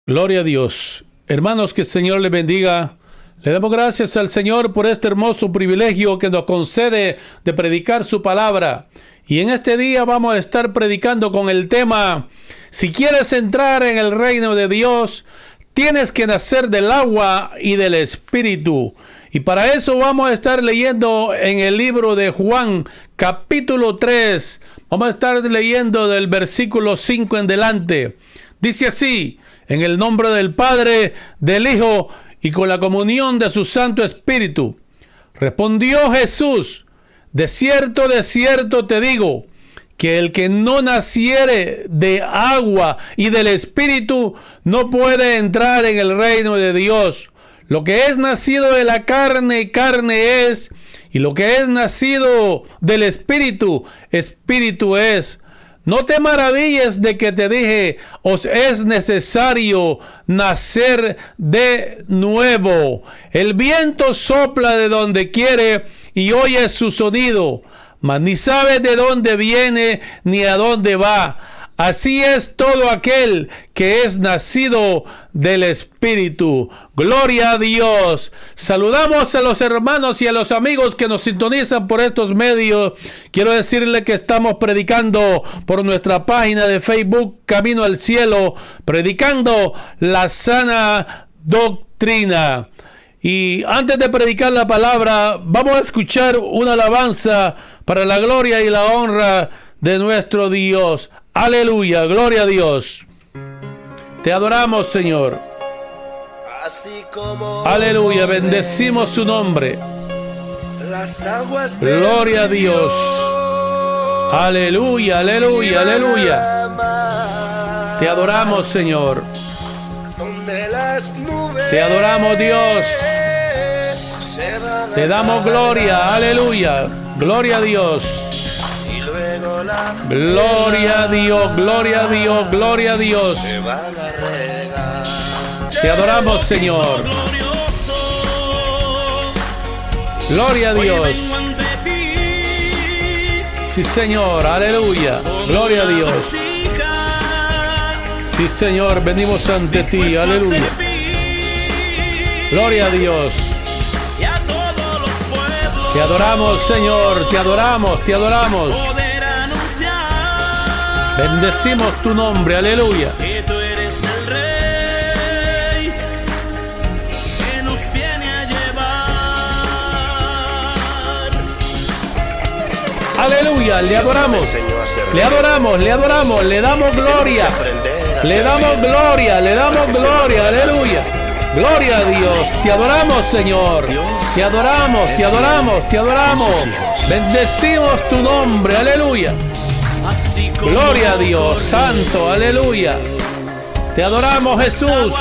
Gloria a Dios. Hermanos, que el Señor les bendiga. Le damos gracias al Señor por este hermoso privilegio que nos concede de predicar su palabra. Y en este día vamos a estar predicando con el tema: si quieres entrar en el reino de Dios, tienes que nacer del agua y del Espíritu. Y para eso vamos a estar leyendo en el libro de Juan, capítulo 3. Vamos a estar leyendo del versículo 5 en delante. Dice así: en el nombre del Padre, del Hijo y con la comunión de su Santo Espíritu. Respondió Jesús: de cierto te digo, que el que no naciere de agua y del Espíritu no puede entrar en el reino de Dios. Lo que es nacido de la carne, carne es, y lo que es nacido del Espíritu, Espíritu es. No te maravilles de que te dije: os es necesario nacer de nuevo. El viento sopla de donde quiere y oyes su sonido, mas ni sabes de dónde viene ni a dónde va. Así es todo aquel que es nacido del Espíritu. Gloria a Dios. Saludamos a los hermanos y a los amigos que nos sintonizan por estos medios. Quiero decirle que estamos predicando por nuestra página de Facebook, Camino al Cielo, predicando la sana doctrina. Y antes de predicar la palabra, vamos a escuchar una alabanza para la gloria y la honra de nuestro Dios. Aleluya, gloria a Dios. Te adoramos, Señor. Aleluya, bendecimos su nombre. Gloria a Dios. Aleluya, aleluya, aleluya. Te adoramos, Señor. Te adoramos, Dios. Te damos gloria, aleluya. Gloria a Dios. Gloria a Dios, gloria a Dios, gloria a Dios. Te adoramos, Señor. Gloria a Dios. Sí, Señor, aleluya. Gloria a Dios. Sí, Señor, venimos ante ti, aleluya. Gloria a Dios. Te adoramos, Señor, te adoramos, te adoramos. Bendecimos tu nombre, aleluya. Que tú eres el rey que nos viene a llevar. Aleluya, le adoramos. Le adoramos, le adoramos, le damos gloria. Le damos gloria, le damos gloria, aleluya. Gloria a Dios, te adoramos, Señor. Te adoramos, te adoramos, te adoramos. Bendecimos tu nombre, aleluya. Gloria a Dios, santo, aleluya. Te adoramos, Jesús.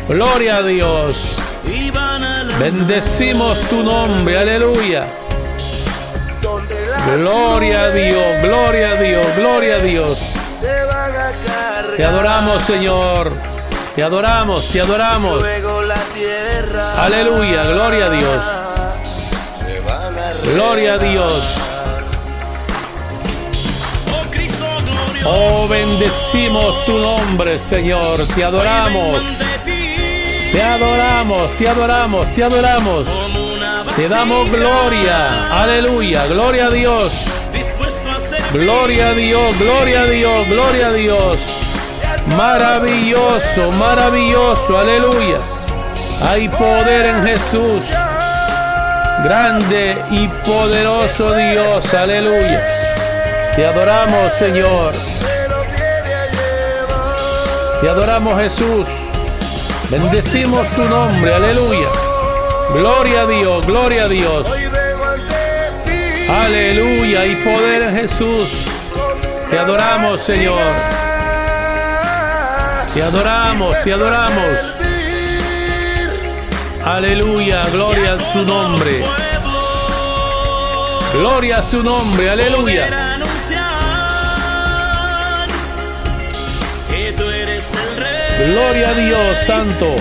Gloria a Dios. Bendecimos tu nombre, aleluya. Gloria a Dios, gloria a Dios, gloria a Dios. Te adoramos, Señor. Te adoramos, te adoramos. Aleluya, gloria a Dios. Gloria a Dios. Oh, bendecimos tu nombre, Señor. Te adoramos. Te adoramos, te adoramos, te adoramos. Te damos gloria. Aleluya, gloria a Dios. Gloria a Dios, gloria a Dios, gloria a Dios. Maravilloso, maravilloso, aleluya. Hay poder en Jesús. Grande y poderoso Dios, aleluya. Te adoramos, Señor. Te adoramos, Jesús. Bendecimos tu nombre, aleluya. Gloria a Dios, gloria a Dios. Aleluya, y poder en Jesús. Te adoramos, Señor. Te adoramos, te adoramos. Aleluya, gloria a su nombre. Gloria a su nombre, aleluya. Gloria a Dios, santo.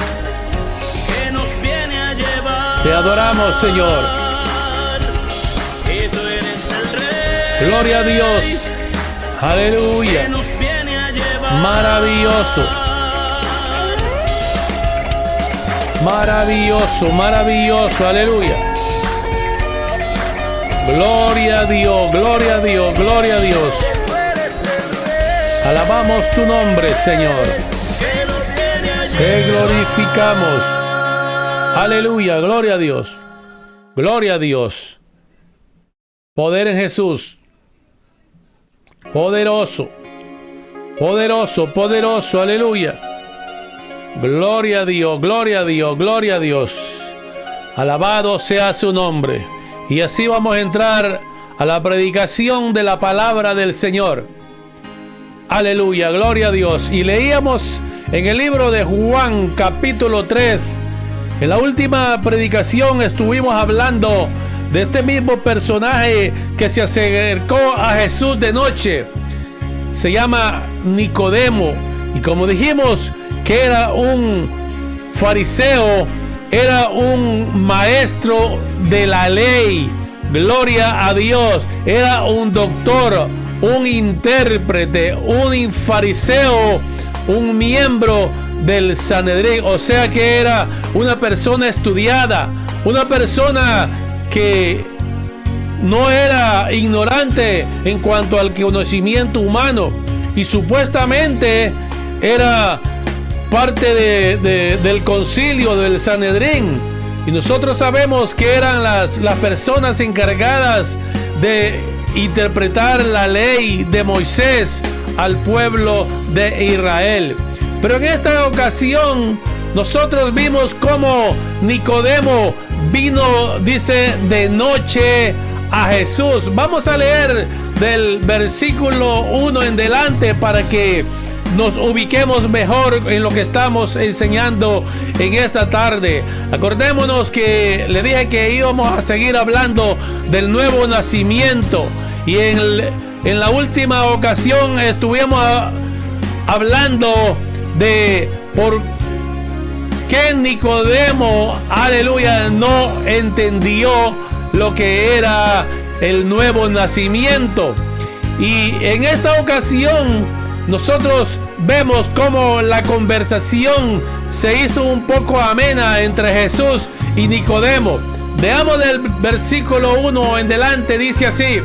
Te adoramos, Señor. Gloria a Dios. Aleluya. Maravilloso. Maravilloso, maravilloso. Aleluya. Gloria a Dios, gloria a Dios, gloria a Dios. Alabamos tu nombre, Señor. Te glorificamos. Aleluya, gloria a Dios. Gloria a Dios. Poder en Jesús. Poderoso. Poderoso, poderoso. Aleluya. Gloria a Dios, gloria a Dios, gloria a Dios. Alabado sea su nombre. Y así vamos a entrar a la predicación de la palabra del Señor. Aleluya, gloria a Dios. Y leíamos en el libro de Juan, capítulo 3. En la última predicación estuvimos hablando de este mismo personaje que se acercó a Jesús de noche. Se llama Nicodemo. Y como dijimos, que era un fariseo, era un maestro de la ley. Gloria a Dios. Era un doctor, un intérprete, un fariseo, un miembro del Sanedrín. O sea que era una persona estudiada, una persona que no era ignorante en cuanto al conocimiento humano, y supuestamente era parte del concilio del Sanedrín. Y nosotros sabemos que eran las personas encargadas de interpretar la ley de Moisés al pueblo de Israel. Pero en esta ocasión nosotros vimos cómo Nicodemo vino, dice, de noche a Jesús. Vamos a leer del versículo 1 en delante para que nos ubiquemos mejor en lo que estamos enseñando en esta tarde. Acordémonos que le dije que íbamos a seguir hablando del nuevo nacimiento, y en la última ocasión estuvimos hablando de por qué Nicodemo, aleluya, no entendió lo que era el nuevo nacimiento. Y en esta ocasión nosotros vemos cómo la conversación se hizo un poco amena entre Jesús y Nicodemo. Veamos del versículo 1 en delante, dice así: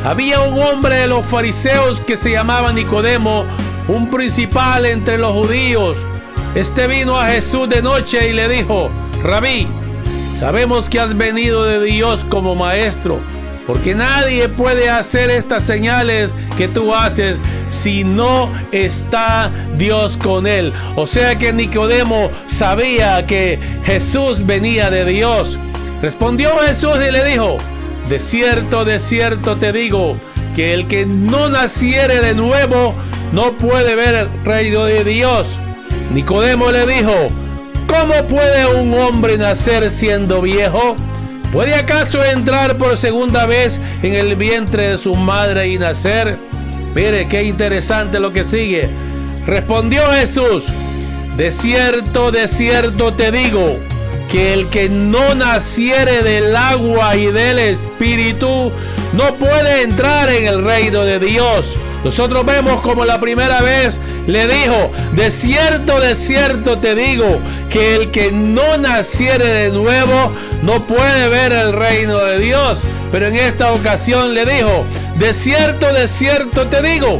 había un hombre de los fariseos que se llamaba Nicodemo, un principal entre los judíos. Este vino a Jesús de noche y le dijo: Rabí, sabemos que has venido de Dios como maestro, porque nadie puede hacer estas señales que tú haces si no está Dios con él. O sea que Nicodemo sabía que Jesús venía de Dios. Respondió Jesús y le dijo: de cierto te digo, que el que no naciere de nuevo no puede ver el reino de Dios. Nicodemo le dijo: ¿cómo puede un hombre nacer siendo viejo? ¿Puede acaso entrar por segunda vez en el vientre de su madre y nacer? Mire qué interesante lo que sigue. Respondió Jesús: de cierto te digo, que el que no naciere del agua y del Espíritu no puede entrar en el reino de Dios. Nosotros vemos como la primera vez le dijo: de cierto te digo, que el que no naciere de nuevo no puede ver el reino de Dios. Pero en esta ocasión le dijo: de cierto te digo,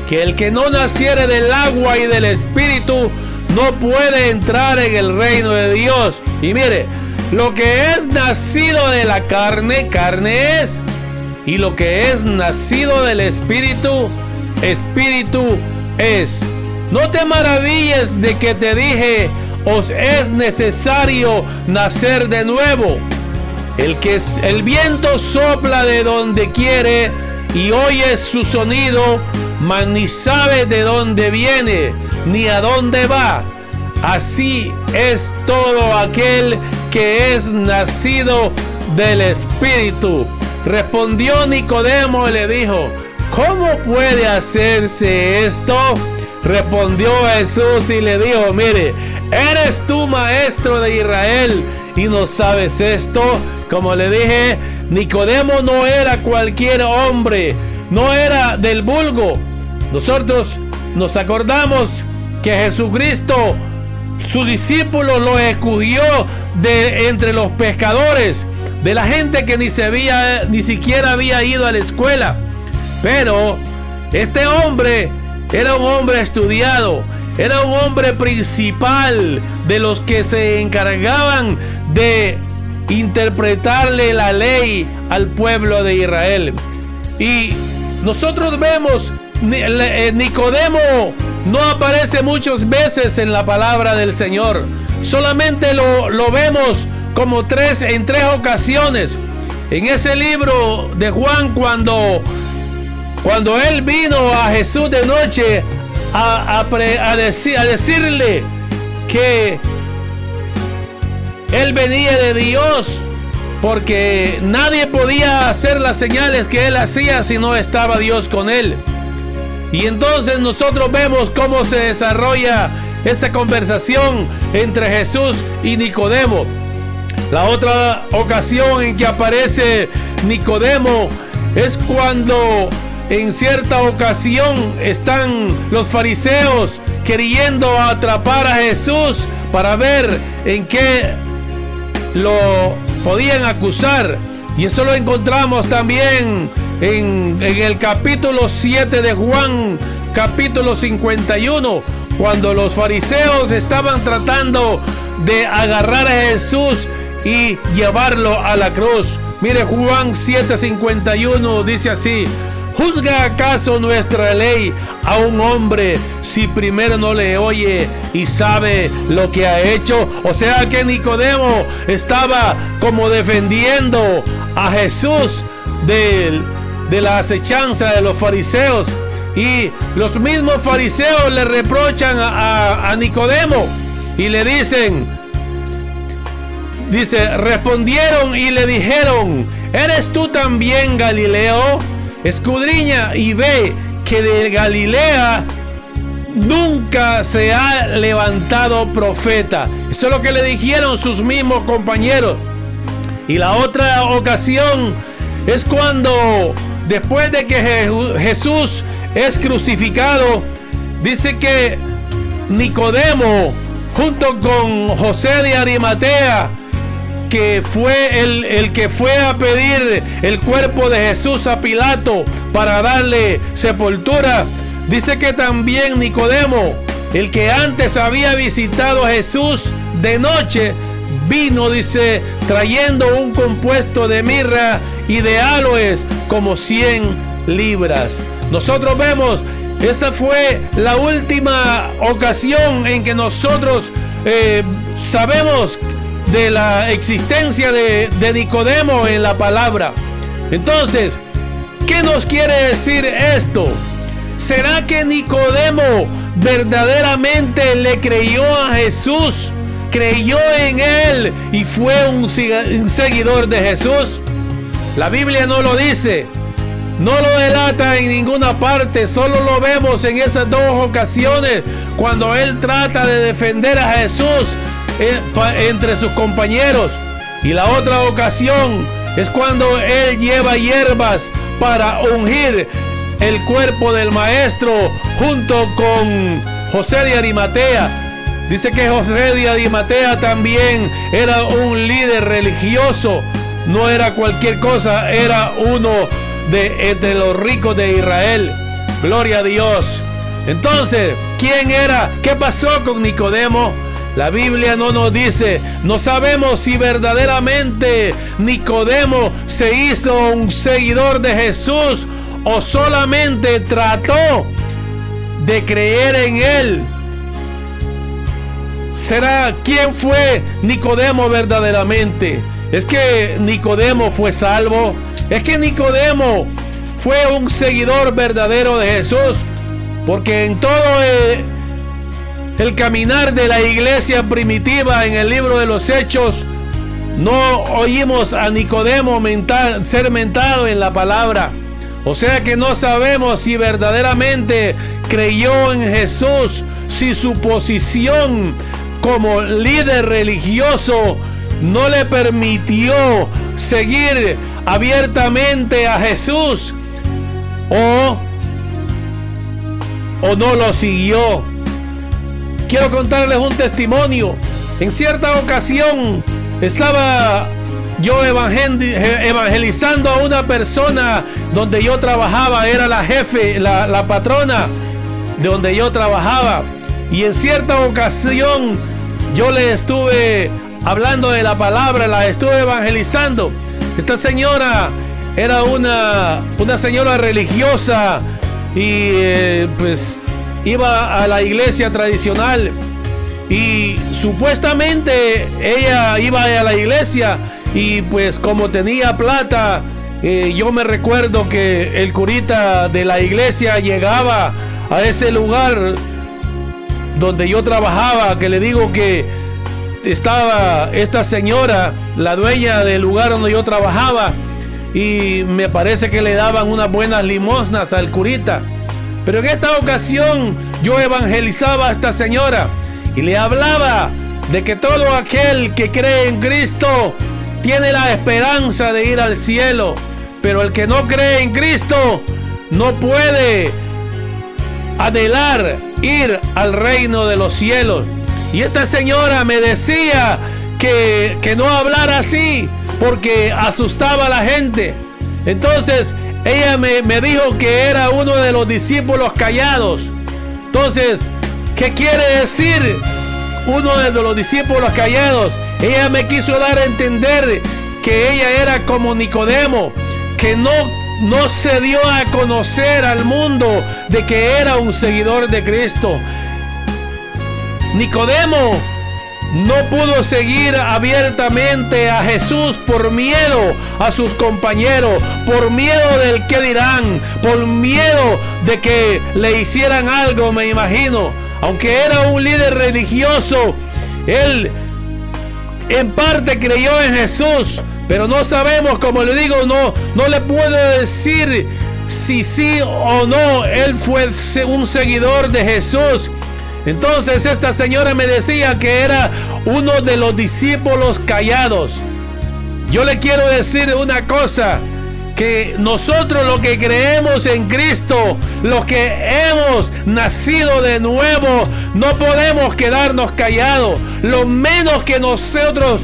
que el que no naciere del agua y del Espíritu no puede entrar en el reino de Dios. Y mire, lo que es nacido de la carne, carne es, y lo que es nacido del Espíritu, Espíritu es. No te maravilles de que te dije: os es necesario nacer de nuevo. El viento sopla de donde quiere y oyes su sonido, mas ni sabes de dónde viene ni a dónde va. Así es todo aquel que es nacido del Espíritu. Respondió Nicodemo y le dijo: ¿cómo puede hacerse esto? Respondió Jesús y le dijo: mire, ¿eres tú maestro de Israel y no sabes esto? Como le dije, Nicodemo no era cualquier hombre, no era del vulgo. Nosotros nos acordamos que Jesucristo, su discípulo, lo escogió de entre los pescadores, de la gente que ni siquiera había ido a la escuela. Pero este hombre era un hombre estudiado, era un hombre principal de los que se encargaban de interpretarle la ley al pueblo de Israel. Y nosotros vemos, Nicodemo no aparece muchas veces en la palabra del Señor. Solamente lo vemos como en tres ocasiones. En ese libro de Juan, cuando él vino a Jesús de noche a decirle que él venía de Dios, porque nadie podía hacer las señales que él hacía si no estaba Dios con él. Y entonces nosotros vemos cómo se desarrolla esa conversación entre Jesús y Nicodemo. La otra ocasión en que aparece Nicodemo es cuando en cierta ocasión están los fariseos queriendo atrapar a Jesús para ver en qué lo podían acusar. Y eso lo encontramos también en el capítulo 7 de Juan, capítulo 51, cuando los fariseos estaban tratando de agarrar a Jesús y llevarlo a la cruz. Mire, Juan 7:51 dice así: ¿juzga acaso nuestra ley a un hombre si primero no le oye y sabe lo que ha hecho? O sea que Nicodemo estaba como defendiendo a Jesús de la acechanza de los fariseos. Y los mismos fariseos le reprochan a Nicodemo y le respondieron y le dijeron: ¿eres tú también Galileo? Escudriña y ve que de Galilea nunca se ha levantado profeta. Eso es lo que le dijeron sus mismos compañeros. Y la otra ocasión es cuando, después de que Jesús es crucificado, dice que Nicodemo, junto con José de Arimatea, que fue el que fue a pedir el cuerpo de Jesús a Pilato para darle sepultura, dice que también Nicodemo, el que antes había visitado a Jesús de noche, vino, dice, trayendo un compuesto de mirra y de aloes como 100 libras. Nosotros vemos, esa fue la última ocasión en que nosotros sabemos de la existencia de Nicodemo en la palabra. Entonces, ¿qué nos quiere decir esto? ¿Será que Nicodemo verdaderamente le creyó a Jesús? ¿Creyó en él y fue un seguidor de Jesús? La Biblia no lo dice, no lo delata en ninguna parte, solo lo vemos en esas dos ocasiones cuando él trata de defender a Jesús entre sus compañeros. Y la otra ocasión es cuando él lleva hierbas para ungir el cuerpo del maestro junto con José de Arimatea. Dice que José de Arimatea también era un líder religioso, no era cualquier cosa, era uno de los ricos de Israel. Gloria a Dios. Entonces, ¿quién era? ¿Qué pasó con Nicodemo? La Biblia no nos dice. No sabemos si verdaderamente Nicodemo se hizo un seguidor de Jesús o solamente trató de creer en él. ¿Será quién fue Nicodemo verdaderamente? ¿Es que Nicodemo fue salvo? ¿Es que Nicodemo fue un seguidor verdadero de Jesús? Porque en todo el caminar de la iglesia primitiva en el libro de los Hechos, no oímos a Nicodemo ser mentado en la palabra. O sea que no sabemos si verdaderamente creyó en Jesús, si su posición como líder religioso no le permitió seguir abiertamente a Jesús, o o no lo siguió. Quiero contarles un testimonio. En cierta ocasión estaba yo evangelizando a una persona donde yo trabajaba. Era la jefe, la patrona de donde yo trabajaba. Y en cierta ocasión yo le estuve hablando de la palabra, la estuve evangelizando. Esta señora era una señora religiosa y pues iba a la iglesia tradicional, y supuestamente ella iba a la iglesia, y pues como tenía plata, yo me recuerdo que el curita de la iglesia llegaba a ese lugar donde yo trabajaba, que le digo que estaba esta señora, la dueña del lugar donde yo trabajaba, y me parece que le daban unas buenas limosnas al curita. Pero en esta ocasión yo evangelizaba a esta señora y le hablaba de que todo aquel que cree en Cristo tiene la esperanza de ir al cielo, pero el que no cree en Cristo no puede anhelar ir al reino de los cielos. Y esta señora me decía que no hablara así porque asustaba a la gente. Entonces ella me dijo que era uno de los discípulos callados. Entonces, ¿qué quiere decir uno de los discípulos callados? Ella me quiso dar a entender que ella era como Nicodemo, que no se dio a conocer al mundo de que era un seguidor de Cristo. Nicodemo no pudo seguir abiertamente a Jesús por miedo a sus compañeros, por miedo del qué dirán, por miedo de que le hicieran algo, me imagino. Aunque era un líder religioso, él en parte creyó en Jesús, pero no sabemos, como le digo, no le puedo decir si sí o no él fue un seguidor de Jesús. Entonces esta señora me decía que era uno de los discípulos callados. Yo le quiero decir una cosa, que nosotros los que creemos en Cristo, los que hemos nacido de nuevo, no podemos quedarnos callados. Lo menos que nosotros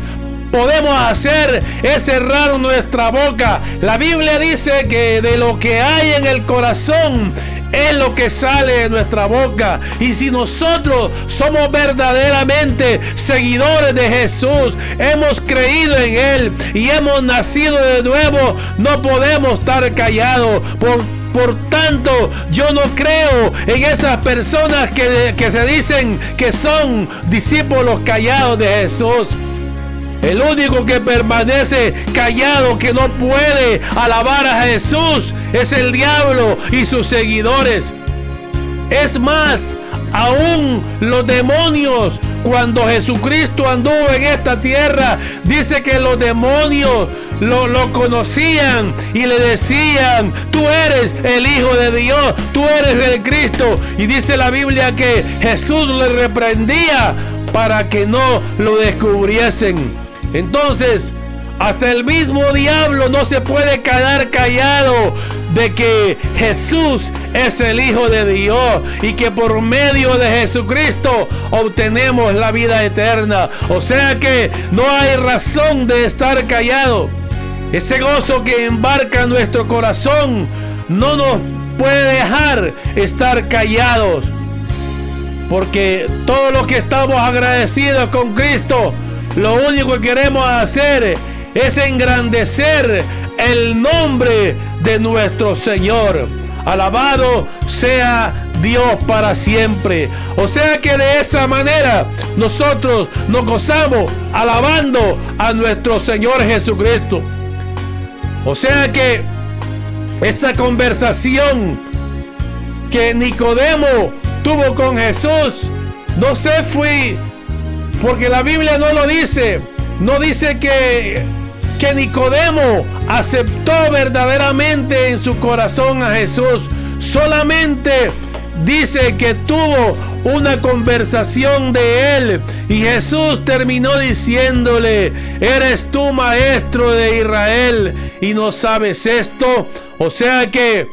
podemos hacer es cerrar nuestra boca. La Biblia dice que de lo que hay en el corazón es lo que sale de nuestra boca. Y si nosotros somos verdaderamente seguidores de Jesús, hemos creído en Él y hemos nacido de nuevo, no podemos estar callados. Por tanto, yo no creo en esas personas que se dicen que son discípulos callados de Jesús. El único que permanece callado, que no puede alabar a Jesús, es el diablo y sus seguidores. Es más, aún los demonios, cuando Jesucristo anduvo en esta tierra, dice que los demonios lo conocían y le decían: tú eres el Hijo de Dios, tú eres el Cristo. Y dice la Biblia que Jesús le reprendía para que no lo descubriesen. Entonces, hasta el mismo diablo no se puede quedar callado de que Jesús es el Hijo de Dios y que por medio de Jesucristo obtenemos la vida eterna. O sea que no hay razón de estar callado. Ese gozo que embarca nuestro corazón no nos puede dejar estar callados, porque todos los que estamos agradecidos con Cristo, lo único que queremos hacer es engrandecer el nombre de nuestro Señor. Alabado sea Dios para siempre. O sea que de esa manera nosotros nos gozamos alabando a nuestro Señor Jesucristo. O sea que esa conversación que Nicodemo tuvo con Jesús no se fue, porque la Biblia no lo dice. No dice que Nicodemo aceptó verdaderamente en su corazón a Jesús. Solamente dice que tuvo una conversación de él. Y Jesús terminó diciéndole: ¿eres tú maestro de Israel y no sabes esto? O sea que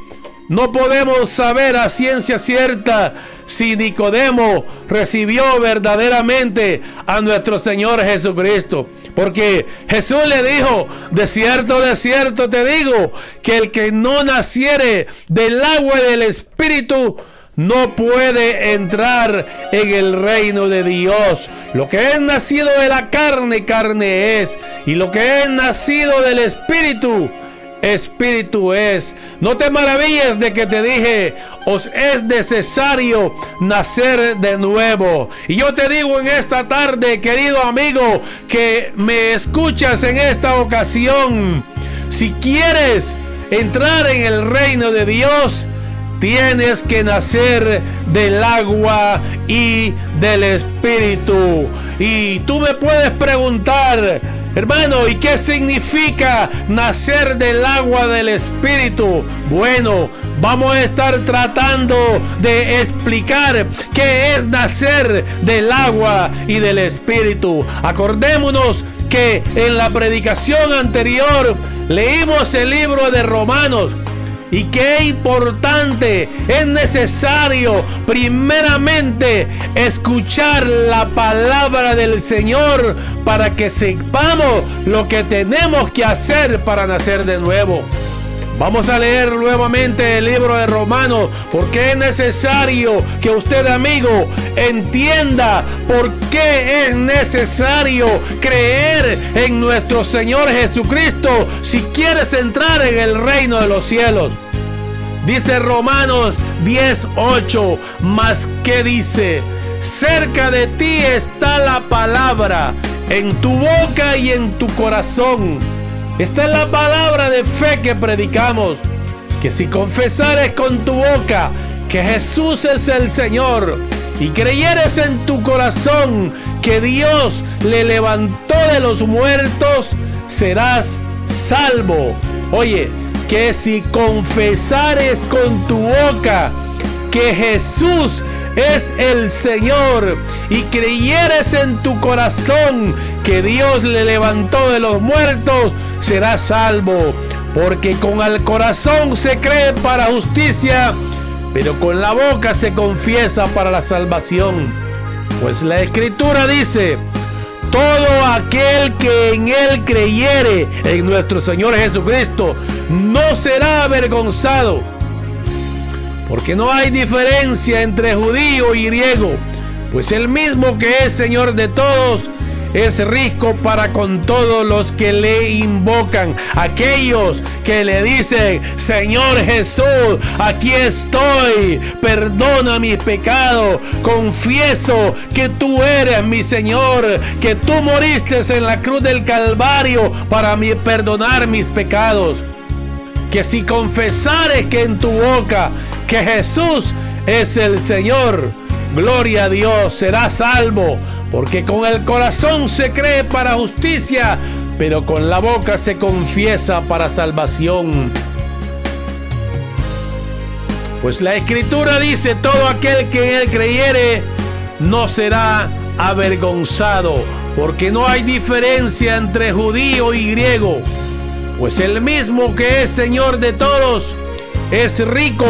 no podemos saber a ciencia cierta si Nicodemo recibió verdaderamente a nuestro Señor Jesucristo. Porque Jesús le dijo: de cierto te digo, que el que no naciere del agua y del Espíritu no puede entrar en el reino de Dios. Lo que es nacido de la carne, carne es. Y lo que es nacido del Espíritu, Espíritu es. No te maravilles de que te dije: os es necesario nacer de nuevo. Y yo te digo en esta tarde, querido amigo, que me escuchas en esta ocasión: si quieres entrar en el reino de Dios, tienes que nacer del agua y del Espíritu. Y tú me puedes preguntar: hermano, ¿y qué significa nacer del agua del Espíritu? Bueno, vamos a estar tratando de explicar qué es nacer del agua y del Espíritu. Acordémonos que en la predicación anterior leímos el libro de Romanos. Y qué importante, es necesario primeramente escuchar la palabra del Señor para que sepamos lo que tenemos que hacer para nacer de nuevo. Vamos a leer nuevamente el libro de Romanos, porque es necesario que usted, amigo, entienda por qué es necesario creer en nuestro Señor Jesucristo si quieres entrar en el reino de los cielos. Dice Romanos 10:8, mas ¿qué dice? Cerca de ti está la palabra, en tu boca y en tu corazón. Esta es la palabra de fe que predicamos, que si confesares con tu boca que Jesús es el Señor y creyeres en tu corazón que Dios le levantó de los muertos, serás salvo. Oye, que si confesares con tu boca que Jesús es el Señor y creyeres en tu corazón que Dios le levantó de los muertos, serás salvo. Porque con el corazón se cree para justicia, pero con la boca se confiesa para la salvación. Pues la Escritura dice: todo aquel que en Él creyere, en nuestro Señor Jesucristo, no será avergonzado. Porque no hay diferencia entre judío y griego, pues el mismo que es Señor de todos es rico para con todos los que le invocan. Aquellos que le dicen: Señor Jesús, aquí estoy, perdona mis pecados, confieso que tú eres mi Señor, que tú moriste en la cruz del Calvario para perdonar mis pecados. Que si confesares que en tu boca que Jesús es el Señor, gloria a Dios, serás salvo. Porque con el corazón se cree para justicia, pero con la boca se confiesa para salvación. Pues la Escritura dice: todo aquel que en Él creyere no será avergonzado. Porque no hay diferencia entre judío y griego, pues el mismo que es Señor de todos es rico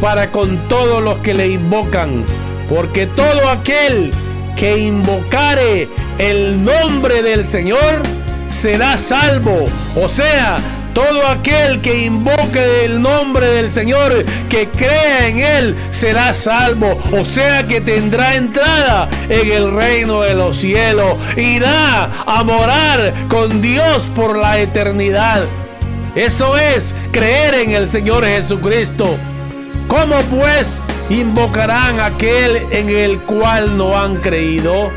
para con todos los que le invocan. Porque todo aquel que invocare el nombre del Señor será salvo. O sea, todo aquel que invoque el nombre del Señor, que crea en Él, será salvo. O sea que tendrá entrada en el reino de los cielos. Irá a morar con Dios por la eternidad. Eso es creer en el Señor Jesucristo. ¿Cómo pues invocarán a aquel en el cual no han creído?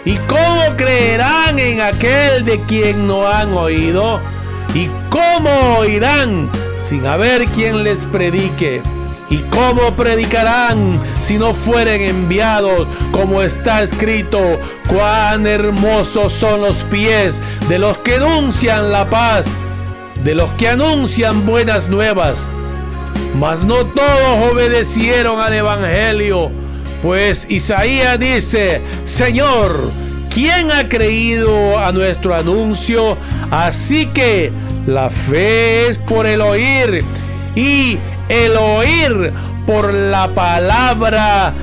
¿Y cómo creerán en aquel de quien no han oído? ¿Y cómo oirán sin haber quien les predique? ¿Y cómo predicarán si no fueren enviados? Como está escrito: cuán hermosos son los pies de los que anuncian la paz, de los que anuncian buenas nuevas. Mas no todos obedecieron al evangelio, pues Isaías dice: Señor, ¿quién ha creído a nuestro anuncio? Así que la fe es por el oír, y el oír por la palabra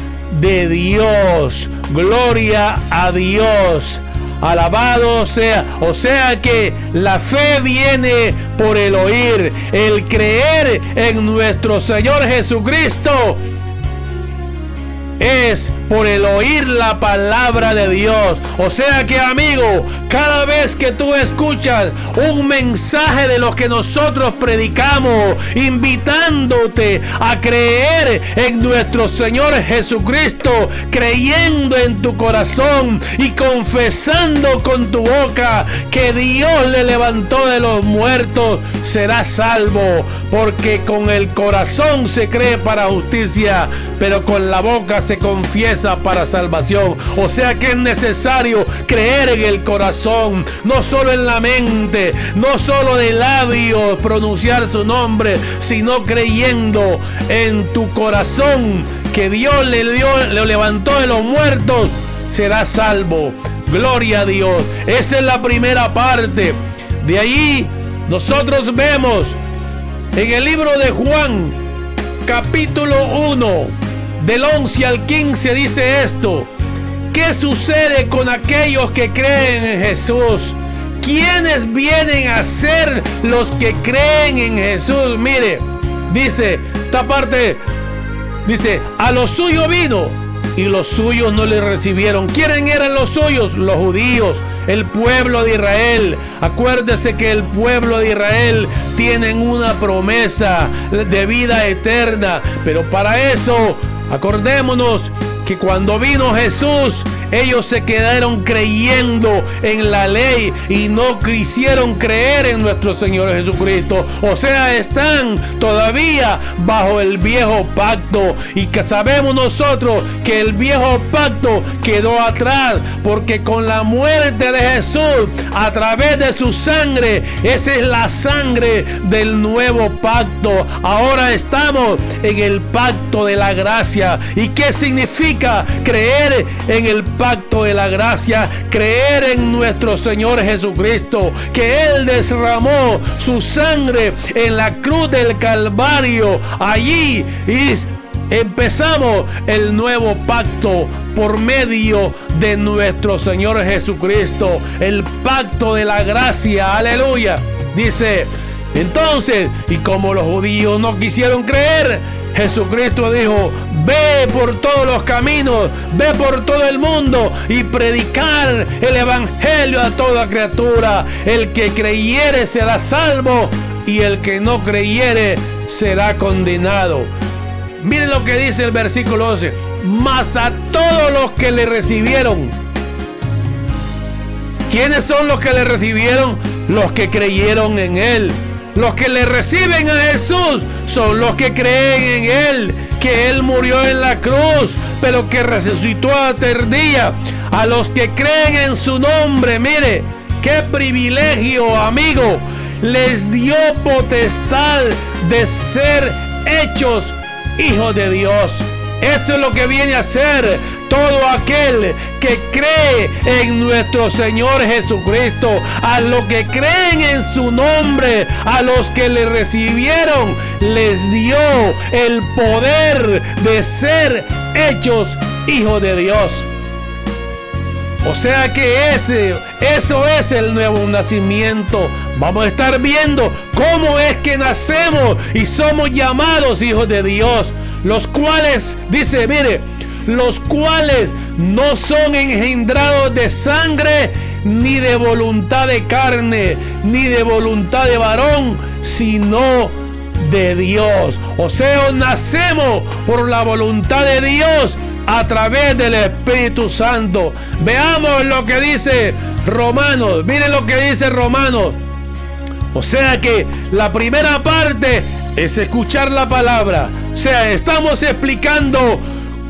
de Dios. Gloria a Dios. Alabado sea. O sea que la fe viene por el oír. El creer en nuestro Señor Jesucristo es por el oír la palabra de Dios. O sea que, amigo, cada vez que tú escuchas un mensaje de lo que nosotros predicamos, invitándote a creer en nuestro Señor Jesucristo, creyendo en tu corazón y confesando con tu boca que Dios le levantó de los muertos, serás salvo, porque con el corazón se cree para justicia, pero con la boca se confiesa para salvación. O sea que es necesario creer en el corazón, no solo en la mente, no solo de labios pronunciar su nombre, sino creyendo en tu corazón que Dios le levantó de los muertos, serás salvo. Gloria a Dios. Esa es la primera parte. De ahí nosotros vemos en el libro de Juan, capítulo 1, del 11 al 15, dice esto: ¿qué sucede con aquellos que creen en Jesús? ¿Quiénes vienen a ser los que creen en Jesús? Mire, dice esta parte, dice: a los suyos vino y los suyos no le recibieron. ¿Quiénes eran los suyos? Los judíos, el pueblo de Israel. Acuérdese que el pueblo de Israel tienen una promesa de vida eterna, pero para eso acordémonos que cuando vino Jesús, ellos se quedaron creyendo en la ley y no quisieron creer en nuestro Señor Jesucristo. O sea, están todavía bajo el viejo pacto, y que sabemos nosotros que el viejo pacto quedó atrás, porque con la muerte de Jesús, a través de su sangre, esa es la sangre del nuevo pacto. Ahora estamos en el pacto de la gracia. ¿Y qué significa creer en el pacto de la gracia? Creer en nuestro Señor Jesucristo, que Él derramó su sangre en la cruz del Calvario. Allí empezamos el nuevo pacto por medio de nuestro Señor Jesucristo, el pacto de la gracia. Aleluya. Dice entonces, y como los judíos no quisieron creer, Jesucristo dijo: ve por todos los caminos, ve por todo el mundo y predicar el evangelio a toda criatura. El que creyere será salvo, y el que no creyere será condenado. Miren lo que dice el versículo 11: mas a todos los que le recibieron. ¿Quiénes son los que le recibieron? Los que creyeron en Él. Los que le reciben a Jesús son los que creen en Él, que Él murió en la cruz, pero que resucitó al tercer día. A los que creen en su nombre, mire, qué privilegio, amigo, les dio potestad de ser hechos hijos de Dios. Eso es lo que viene a ser todo aquel que cree en nuestro Señor Jesucristo. A los que creen en su nombre, a los que le recibieron, les dio el poder de ser hechos hijos de Dios. O sea que eso es el nuevo nacimiento. Vamos a estar viendo cómo es que nacemos y somos llamados hijos de Dios, los cuales, dice, mire, los cuales no son engendrados de sangre, ni de voluntad de carne, ni de voluntad de varón, sino de Dios. O sea, nacemos por la voluntad de Dios a través del Espíritu Santo. Veamos lo que dice Romanos. Miren lo que dice Romanos. O sea que la primera parte es escuchar la palabra. O sea, estamos explicando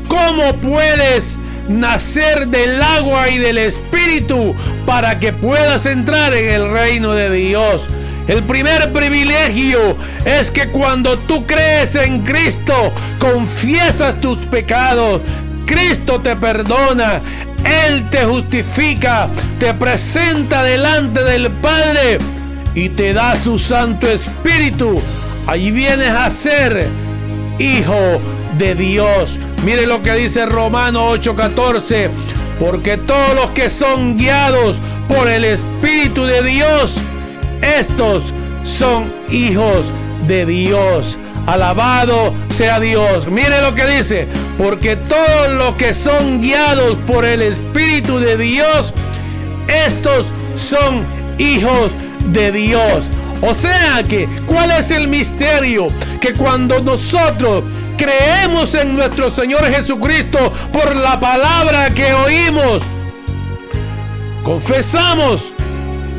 cómo puedes nacer del agua y del Espíritu para que puedas entrar en el reino de Dios. El primer privilegio es que cuando tú crees en Cristo, confiesas tus pecados, Cristo te perdona, Él te justifica, te presenta delante del Padre y te da su Santo Espíritu. Allí vienes a ser hijo de Dios. Mire lo que dice Romanos 8:14. Porque todos los que son guiados por el Espíritu de Dios, estos son hijos de Dios. Alabado sea Dios. Mire lo que dice. Porque todos los que son guiados por el Espíritu de Dios, estos son hijos de Dios. O sea que, ¿cuál es el misterio? Que cuando nosotros creemos en nuestro Señor Jesucristo por la palabra que oímos, confesamos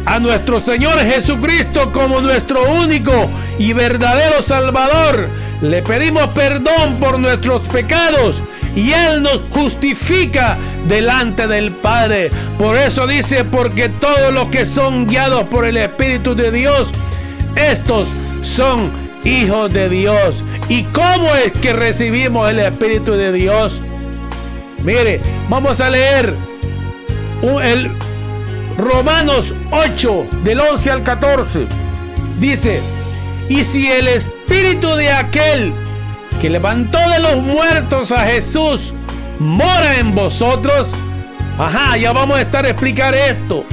a nuestro Señor Jesucristo como nuestro único y verdadero Salvador, le pedimos perdón por nuestros pecados y Él nos justifica delante del Padre. Por eso dice, porque todos los que son guiados por el Espíritu de Dios, estos son hijos de Dios. ¿Y cómo es que recibimos el Espíritu de Dios? Mire, vamos a leer el Romanos 8, del 11 al 14. Dice, y si el Espíritu de aquel que levantó de los muertos a Jesús mora en vosotros. Ya vamos a estar explicando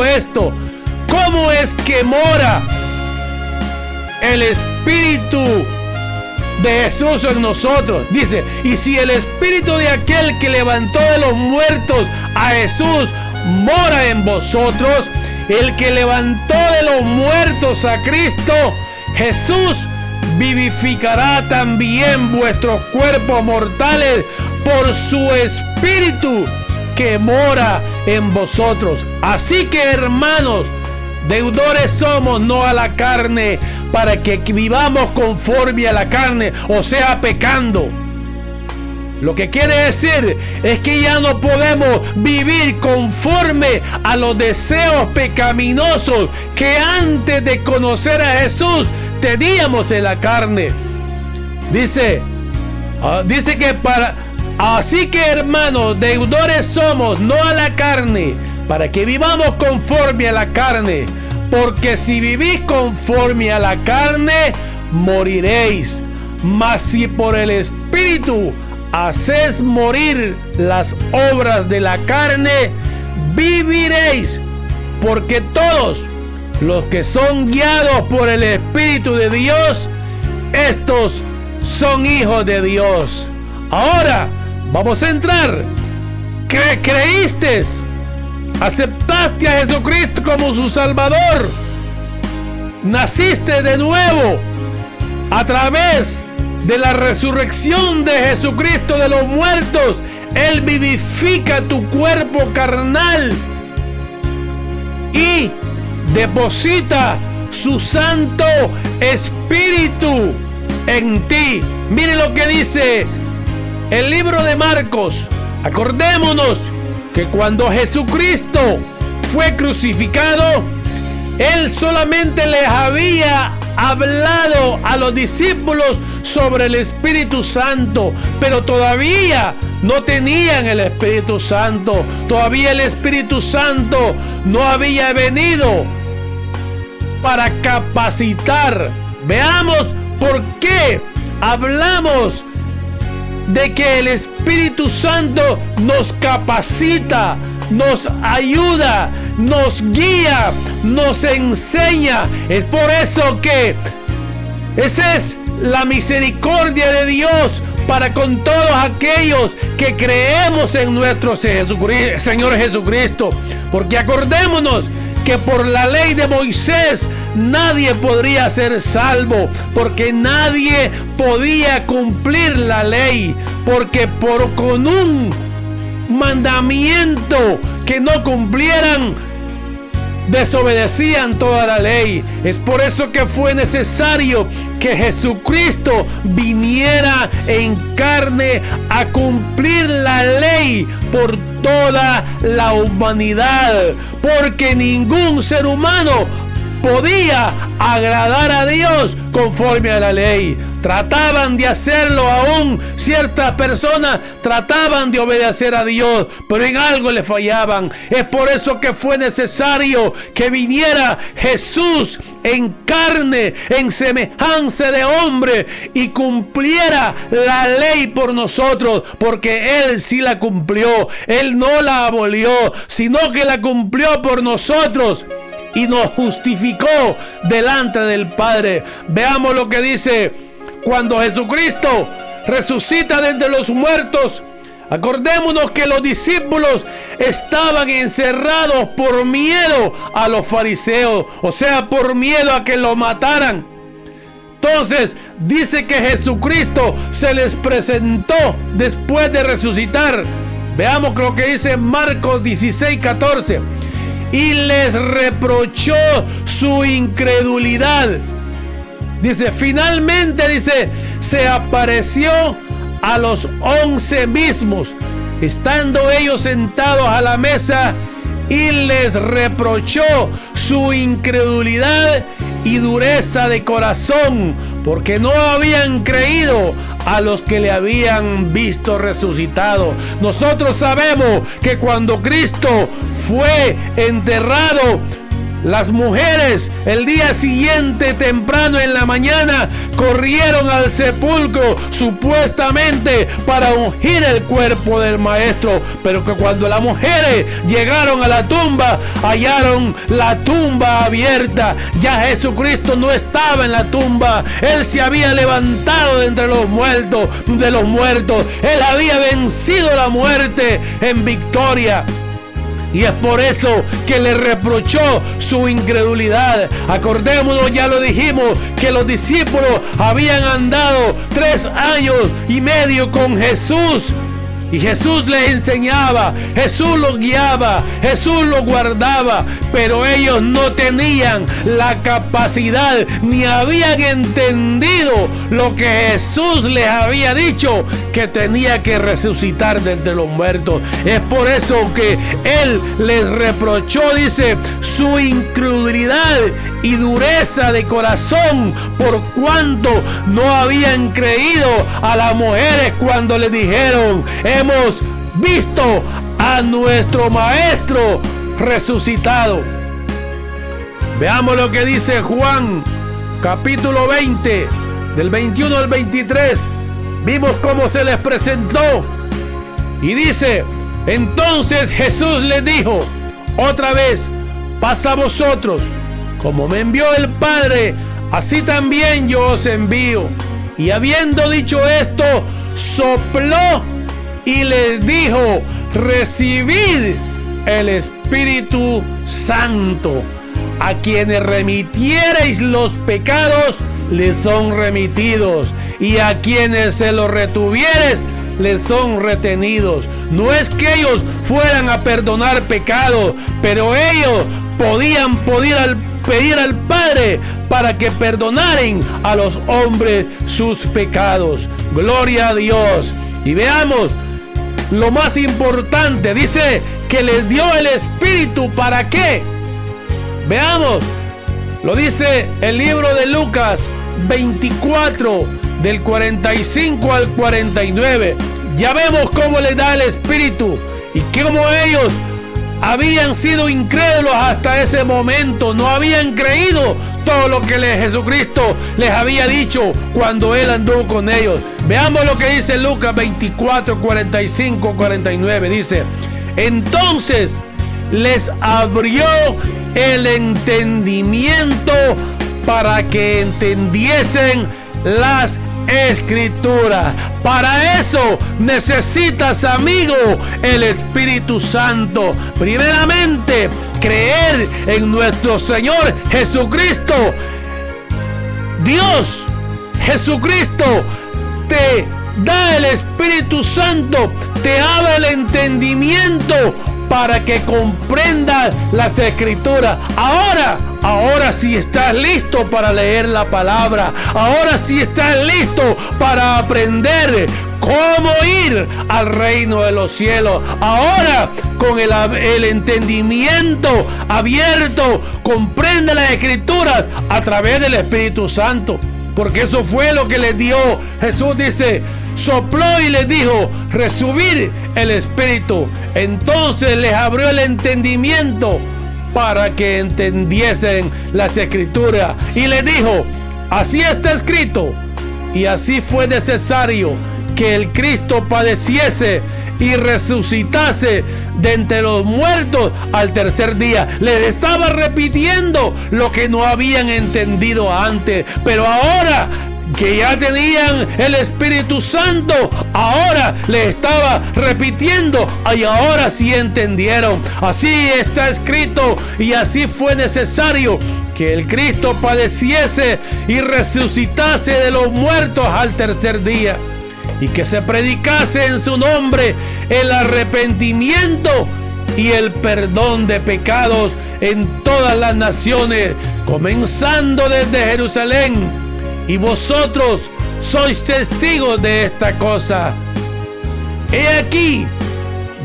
esto. ¿Cómo es que mora el Espíritu de Jesús en nosotros? Dice, y si el Espíritu de aquel que levantó de los muertos a Jesús mora en vosotros, el que levantó de los muertos a Cristo Jesús vivificará también vuestros cuerpos mortales por su Espíritu que mora en vosotros. Así que, hermanos, deudores somos, no a la carne, para que vivamos conforme a la carne, o sea, pecando. Lo que quiere decir es que ya no podemos vivir conforme a los deseos pecaminosos que antes de conocer a Jesús teníamos en la carne. Dice que así que, hermanos, deudores somos, no a la carne, para que vivamos conforme a la carne, porque si vivís conforme a la carne, moriréis. Mas si por el Espíritu hacéis morir las obras de la carne, viviréis. Porque todos los que son guiados por el Espíritu de Dios, estos son hijos de Dios. Ahora vamos a entrar. ¿Creíste? ¿Aceptaste a Jesucristo como su Salvador? ¿Naciste de nuevo a través de la resurrección de Jesucristo de los muertos? Él vivifica tu cuerpo carnal y deposita su Santo Espíritu en ti. Mire lo que dice el libro de Marcos. Acordémonos que cuando Jesucristo fue crucificado, Él solamente les había hablado a los discípulos sobre el Espíritu Santo, pero todavía no tenían el Espíritu Santo. Todavía el Espíritu Santo no había venido para capacitar. Veamos por qué hablamos de que el Espíritu Santo nos capacita, nos ayuda, nos guía, nos enseña. Es por eso que esa es la misericordia de Dios para con todos aquellos que creemos en nuestro Señor Jesucristo. Porque acordémonos que por la ley de Moisés nadie podría ser salvo, porque nadie podía cumplir la ley, porque con un mandamiento que no cumplieran, desobedecían toda la ley. Es por eso que fue necesario que Jesucristo viniera en carne a cumplir la ley por toda la humanidad, porque ningún ser humano podía agradar a Dios conforme a la ley. trataban de hacerlo, aún ciertas personas trataban de obedecer a Dios, pero en algo le fallaban. Es por eso que fue necesario que viniera Jesús en carne, en semejanza de hombre, y cumpliera la ley por nosotros, porque Él sí la cumplió. Él no la abolió, sino que la cumplió por nosotros y nos justificó delante del Padre. Veamos lo que dice cuando Jesucristo resucita de entre los muertos. Acordémonos que los discípulos estaban encerrados por miedo a los fariseos, o sea, por miedo a que lo mataran. Entonces dice que Jesucristo se les presentó después de resucitar. Veamos lo que dice Marcos 16:14. Y les reprochó su incredulidad. Dice, finalmente, dice, se apareció a los 11 mismos, estando ellos sentados a la mesa, y les reprochó su incredulidad y dureza de corazón, porque no habían creído a los que le habían visto resucitado. Nosotros sabemos que cuando Cristo fue enterrado, las mujeres el día siguiente temprano en la mañana corrieron al sepulcro supuestamente para ungir el cuerpo del maestro, pero que cuando las mujeres llegaron a la tumba hallaron la tumba abierta. Ya Jesucristo no estaba en la tumba, Él se había levantado de entre los muertos, Él había vencido la muerte en victoria. Y es por eso que le reprochó su incredulidad. Acordémonos, ya lo dijimos, que los discípulos habían andado 3 años y medio con Jesús. Y Jesús les enseñaba, Jesús los guiaba, Jesús los guardaba, pero ellos no tenían la capacidad ni habían entendido lo que Jesús les había dicho, que tenía que resucitar de entre los muertos. Es por eso que Él les reprochó, dice, su incredulidad y dureza de corazón, por cuanto no habían creído a las mujeres cuando les dijeron, hemos visto a nuestro maestro resucitado. Veamos lo que dice Juan capítulo 20 del 21 al 23. Vimos cómo se les presentó y dice, entonces Jesús les dijo otra vez, pasa a vosotros, como me envió el Padre, así también yo os envío. Y habiendo dicho esto, sopló y les dijo, recibid el Espíritu Santo. A quienes remitiereis los pecados, les son remitidos, y a quienes se los retuviereis, les son retenidos. No es que ellos fueran a perdonar pecados, pero ellos podían pedir al Padre para que perdonaran a los hombres sus pecados. Gloria a Dios. Y veamos lo más importante, dice que les dio el Espíritu. ¿Para qué? Veamos, lo dice el libro de Lucas 24 del 45 al 49. Ya vemos cómo les da el Espíritu y cómo ellos habían sido incrédulos hasta ese momento, no habían creído todo lo que Jesucristo les había dicho cuando Él anduvo con ellos. Veamos lo que dice Lucas 24, 45, 49. Dice, entonces les abrió el entendimiento para que entendiesen las Escrituras. Para eso necesitas, amigo, el Espíritu Santo. Primeramente, creer en nuestro Señor Jesucristo. Dios, Jesucristo, te da el Espíritu Santo, te abre el entendimiento para que comprendas las Escrituras. Ahora sí estás listo para leer la palabra. Ahora sí estás listo para aprender cómo ir al reino de los cielos. Ahora, con el entendimiento abierto, comprende las Escrituras a través del Espíritu Santo. porque eso fue lo que les dio. Jesús dice, sopló y les dijo, recibir el Espíritu. Entonces les abrió el entendimiento para que entendiesen las Escrituras. Y les dijo, así está escrito, y así fue necesario que el Cristo padeciese y resucitase de entre los muertos al tercer día. Les estaba repitiendo lo que no habían entendido antes, pero ahora que ya tenían el Espíritu Santo, ahora le estaba repitiendo y ahora sí entendieron. Así está escrito y así fue necesario que el Cristo padeciese y resucitase de los muertos al tercer día, y que se predicase en su nombre el arrepentimiento y el perdón de pecados en todas las naciones, comenzando desde Jerusalén. Y vosotros sois testigos de esta cosa. He aquí,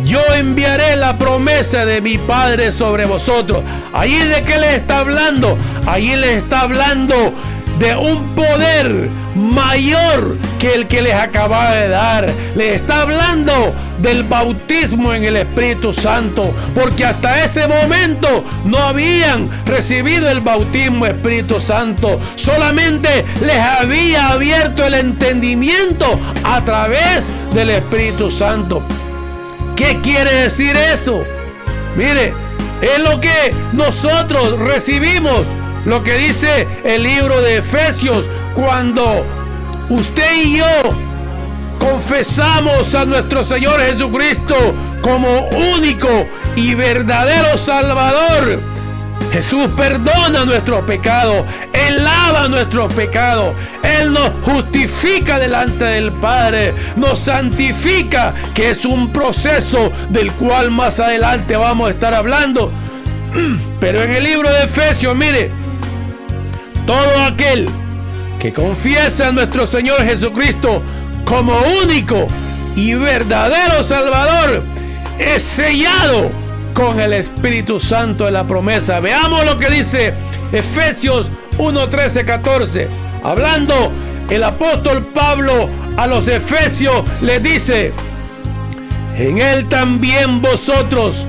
yo enviaré la promesa de mi Padre sobre vosotros. Allí de qué les está hablando. Allí les está hablando de un poder mayor que el que les acababa de dar. Les está hablando del bautismo en el Espíritu Santo, porque hasta ese momento no habían recibido el bautismo Espíritu Santo. Solamente les había abierto el entendimiento a través del Espíritu Santo. ¿Qué quiere decir eso? Mire, es lo que nosotros recibimos, lo que dice el libro de Efesios, cuando usted y yo confesamos a nuestro Señor Jesucristo como único y verdadero Salvador. Jesús perdona nuestros pecados, Él lava nuestros pecados, Él nos justifica delante del Padre, nos santifica, que es un proceso del cual más adelante vamos a estar hablando. Pero en el libro de Efesios, mire, todo aquel que confiesa a nuestro Señor Jesucristo como único y verdadero Salvador es sellado con el Espíritu Santo de la promesa. Veamos lo que dice Efesios 1, 13, 14. Hablando el apóstol Pablo a los Efesios, les dice: en él también vosotros,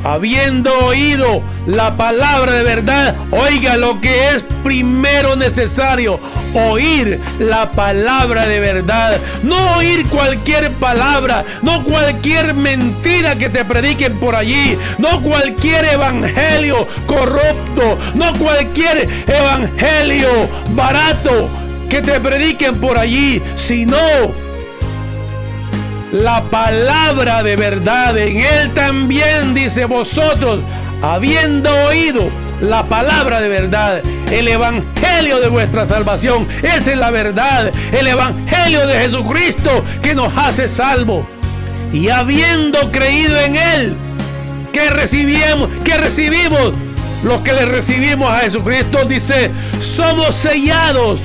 habiendo oído la palabra de verdad, oiga lo que es primero necesario: oír la palabra de verdad. No oír cualquier palabra, no cualquier mentira que te prediquen por allí, no cualquier evangelio corrupto, no cualquier evangelio barato que te prediquen por allí, sino la palabra de verdad. En él también, dice, vosotros, habiendo oído la palabra de verdad, el evangelio de vuestra salvación. Esa es la verdad, el evangelio de Jesucristo que nos hace salvos. Y habiendo creído en él, ¿qué recibimos? Los que le recibimos a Jesucristo, dice, somos sellados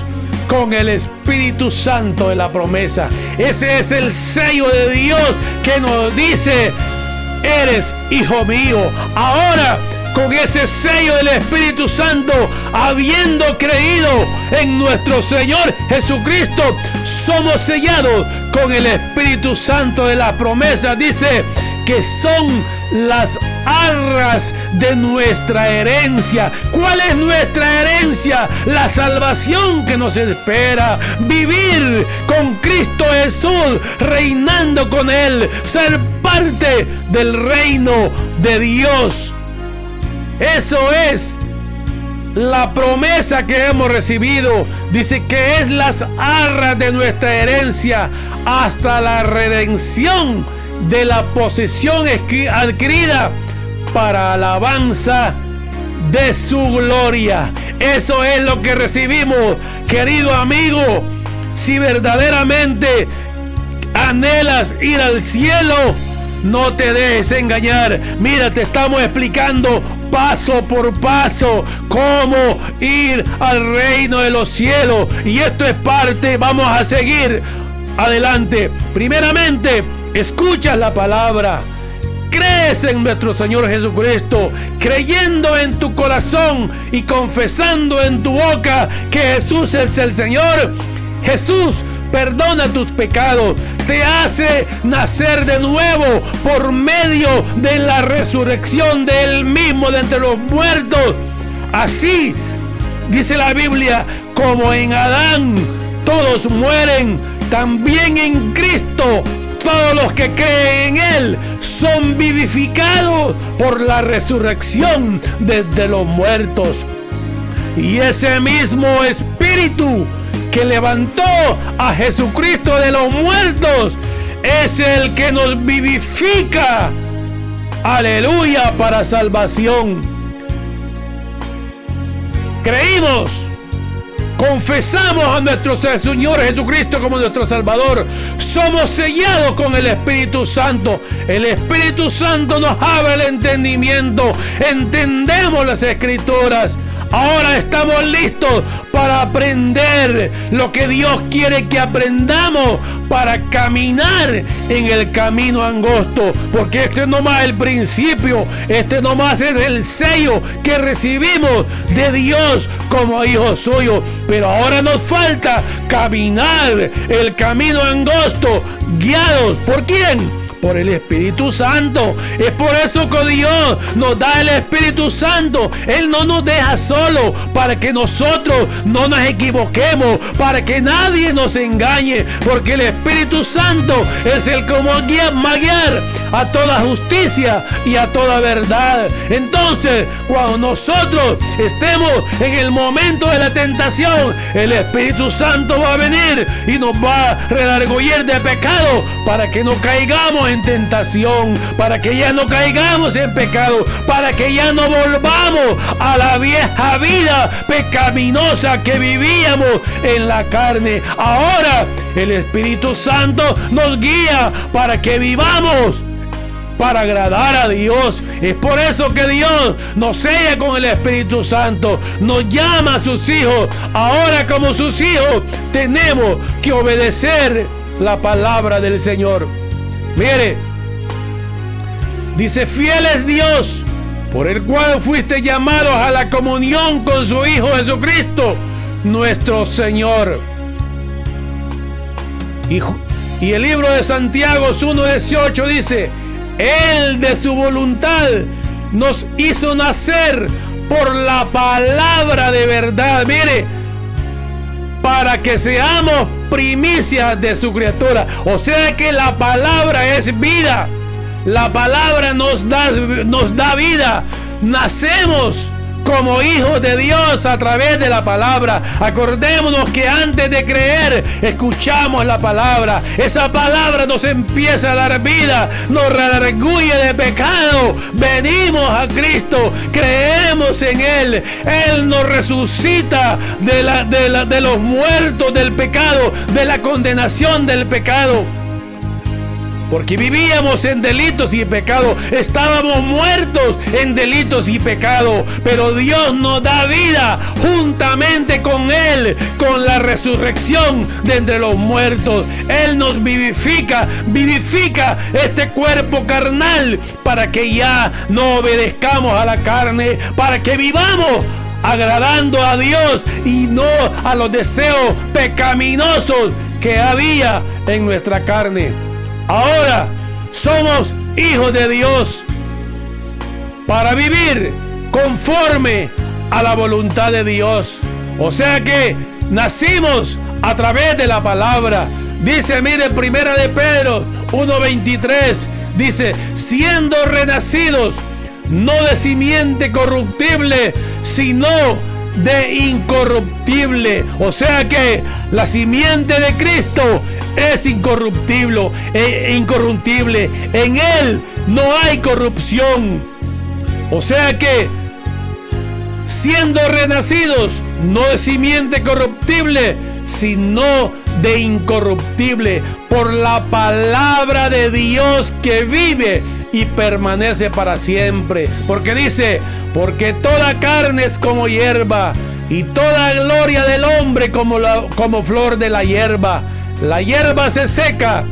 con el Espíritu Santo de la promesa. Ese es el sello de Dios que nos dice: eres hijo mío. Ahora, con ese sello del Espíritu Santo, habiendo creído en nuestro Señor Jesucristo, somos sellados con el Espíritu Santo de la promesa. Dice que son las arras de nuestra herencia. ¿Cuál es nuestra herencia? La salvación que nos espera, vivir con Cristo Jesús, reinando con Él, ser parte del reino de Dios. Eso es la promesa que hemos recibido. Dice que es las arras de nuestra herencia hasta la redención de la posesión adquirida para alabanza de su gloria. Eso es lo que recibimos, querido amigo. Si verdaderamente anhelas ir al cielo, no te dejes engañar. Mira, te estamos explicando paso por paso cómo ir al reino de los cielos, y esto es parte. Vamos a seguir adelante. Primeramente, escuchas la palabra, crees en nuestro Señor Jesucristo, creyendo en tu corazón y confesando en tu boca que Jesús es el Señor, Jesús perdona tus pecados, te hace nacer de nuevo por medio de la resurrección de Él mismo de entre los muertos. Así dice la Biblia, como en Adán todos mueren, también en Cristo todos los que creen en Él son vivificados por la resurrección de los muertos. Y ese mismo Espíritu que levantó a Jesucristo de los muertos es el que nos vivifica, aleluya, para salvación. Creímos, confesamos a nuestro Señor Jesucristo como nuestro Salvador, somos sellados con el Espíritu Santo. El Espíritu Santo nos abre el entendimiento, entendemos las Escrituras. Ahora estamos listos para aprender lo que Dios quiere que aprendamos para caminar en el camino angosto. Porque este no más es el principio, este no más es el sello que recibimos de Dios como hijos suyos. Pero ahora nos falta caminar el camino angosto, guiados ¿por quién? Por el Espíritu Santo. Es por eso que Dios nos da el Espíritu Santo. Él no nos deja solo para que nosotros no nos equivoquemos, para que nadie nos engañe, porque el Espíritu Santo es el que nos va a guiar a toda justicia y a toda verdad. Entonces, cuando nosotros estemos en el momento de la tentación, el Espíritu Santo va a venir y nos va a redarguir de pecado para que no caigamos en tentación, para que ya no caigamos en pecado, para que ya no volvamos a la vieja vida pecaminosa que vivíamos en la carne. Ahora el Espíritu Santo nos guía para que vivamos para agradar a Dios. Es por eso que Dios nos sella con el Espíritu Santo, nos llama a sus hijos. Ahora, como sus hijos, tenemos que obedecer la palabra del Señor. Mire, dice: fiel es Dios, por el cual fuiste llamados a la comunión con su Hijo Jesucristo, nuestro Señor. Y el libro de Santiago 1:18 dice: Él de su voluntad nos hizo nacer por la palabra de verdad. Mire, para que seamos primicias de su criatura. O sea que la palabra es vida. La palabra nos da vida. Nacemos como hijos de Dios a través de la palabra. Acordémonos que antes de creer escuchamos la palabra. Esa palabra nos empieza a dar vida, nos redarguye de pecado. Venimos a Cristo, creemos en Él. Él nos resucita de los muertos del pecado, de la condenación del pecado. Porque vivíamos en delitos y pecados, estábamos muertos en delitos y pecados, pero Dios nos da vida juntamente con Él, con la resurrección de entre los muertos. Él nos vivifica este cuerpo carnal para que ya no obedezcamos a la carne, para que vivamos agradando a Dios y no a los deseos pecaminosos que había en nuestra carne. Ahora somos hijos de Dios para vivir conforme a la voluntad de Dios. O sea que nacimos a través de la palabra. Dice, mire, Primera de Pedro 1:23, dice: siendo renacidos no de simiente corruptible, sino de incorruptible. O sea que la simiente de Cristo es incorruptible. En Él no hay corrupción. O sea que siendo renacidos no de simiente corruptible, sino de incorruptible, por la palabra de Dios que vive y permanece para siempre. Porque dice: porque toda carne es como hierba, y toda gloria del hombre como flor de la hierba. La hierba se seca,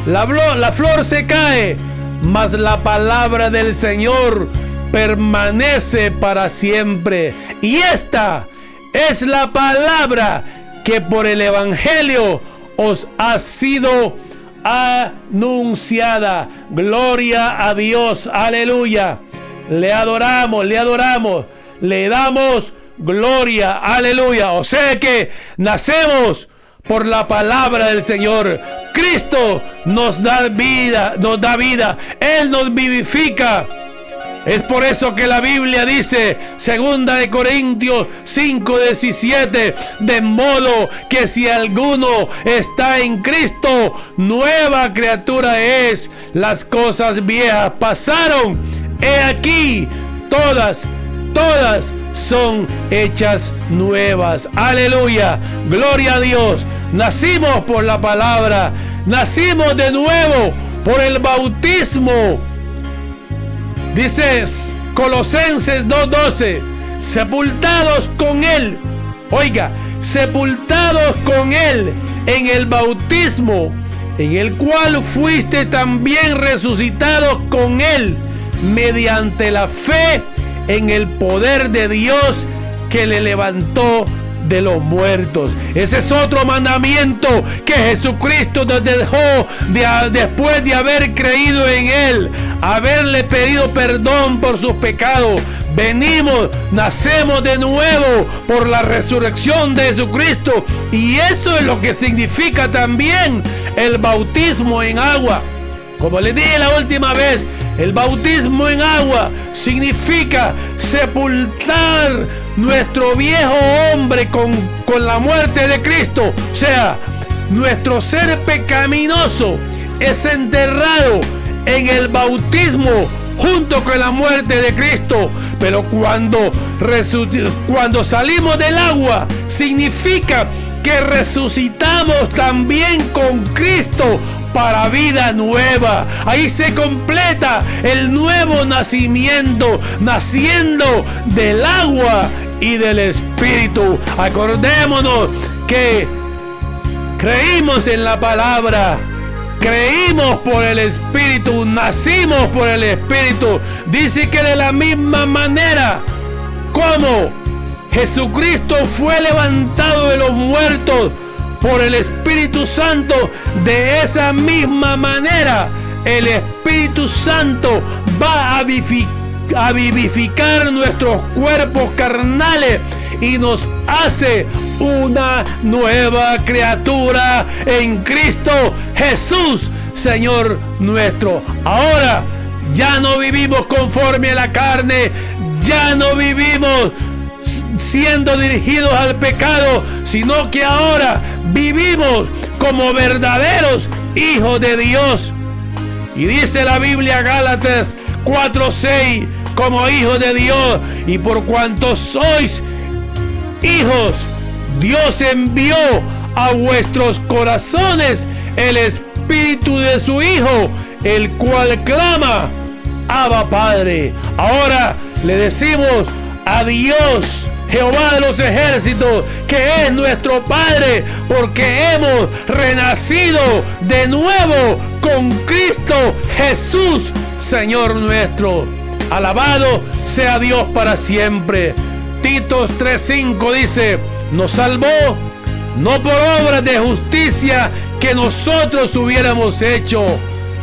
la flor se cae, mas la palabra del Señor permanece para siempre. Y esta es la palabra que por el Evangelio os ha sido anunciada. Gloria a Dios, aleluya. Le adoramos, le damos gloria, aleluya. O sea que nacemos por la palabra del Señor. Cristo nos da vida, Él nos vivifica. Es por eso que la Biblia dice, 2 de Corintios 5:17, de modo que si alguno está en Cristo, nueva criatura es. Las cosas viejas pasaron, he aquí, todas son hechas nuevas. Aleluya, gloria a Dios. Nacimos por la palabra, nacimos de nuevo por el bautismo. Dice Colosenses 2:12, sepultados con Él, oiga, sepultados con Él en el bautismo, en el cual fuiste también resucitados con Él, mediante la fe en el poder de Dios que le levantó de los muertos. Ese es otro mandamiento que Jesucristo nos dejó después de haber creído en Él, haberle pedido perdón por sus pecados. Venimos, nacemos de nuevo por la resurrección de Jesucristo, y eso es lo que significa también el bautismo en agua. Como les dije la última vez, el bautismo en agua significa sepultar nuestro viejo hombre con la muerte de Cristo. O sea, nuestro ser pecaminoso es enterrado en el bautismo junto con la muerte de Cristo. Pero cuando salimos del agua, significa que resucitamos también con Cristo para vida nueva. Ahí se completa el nuevo nacimiento, naciendo del agua y del Espíritu. Acordémonos que creímos en la palabra, creímos por el Espíritu, nacimos por el Espíritu. Dice que de la misma manera como Jesucristo fue levantado de los muertos por el Espíritu Santo, de esa misma manera el Espíritu Santo va a vivificar nuestros cuerpos carnales y nos hace una nueva criatura en Cristo Jesús, Señor nuestro. Ahora ya no vivimos conforme a la carne, ya no vivimos siendo dirigidos al pecado, sino que ahora vivimos como verdaderos hijos de Dios. Y dice la Biblia, Gálatas 4:6, como hijos de Dios, y por cuanto sois hijos, Dios envió a vuestros corazones el Espíritu de su Hijo, el cual clama, Abba Padre. Ahora le decimos a Dios, Jehová de los ejércitos, que es nuestro Padre, porque hemos renacido de nuevo con Cristo Jesús, Señor nuestro. Alabado sea Dios para siempre. Tito 3:5 dice, nos salvó no por obras de justicia que nosotros hubiéramos hecho,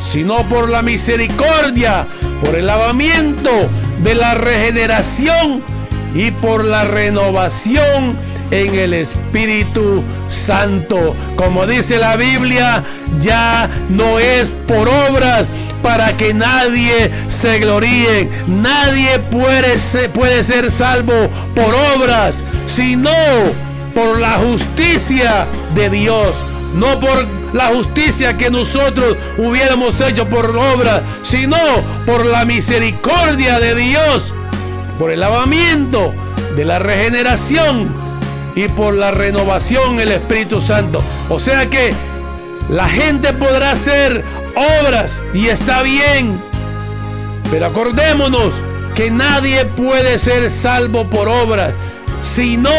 sino por la misericordia, por el lavamiento de la regeneración y por la renovación en el Espíritu Santo. Como dice la Biblia, ya no es por obras para que nadie se gloríe. Nadie puede ser salvo por obras, sino por la justicia de Dios. No por la justicia que nosotros hubiéramos hecho por obras, sino por la misericordia de Dios, por el lavamiento de la regeneración y por la renovación del Espíritu Santo. O sea que la gente podrá hacer obras y está bien, pero acordémonos que nadie puede ser salvo por obras, sino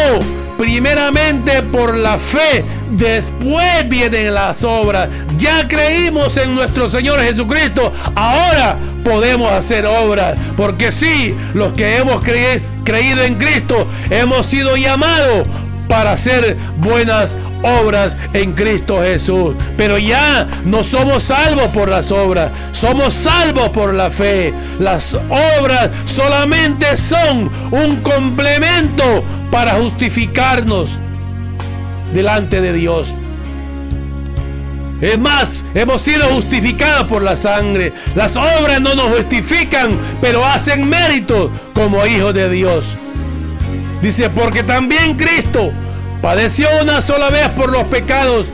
primeramente por la fe Después vienen las obras. Ya creímos en nuestro Señor Jesucristo. Ahora podemos hacer obras. Porque sí, los que hemos creído en Cristo, hemos sido llamados para hacer buenas obras en Cristo Jesús. Pero ya no somos salvos por las obras, somos salvos por la fe. Las obras solamente son un complemento para justificarnos delante de Dios. Es más, hemos sido justificados por la sangre. Las obras no nos justifican, pero hacen mérito como hijos de Dios. Dice, porque también Cristo padeció una sola vez por los pecados,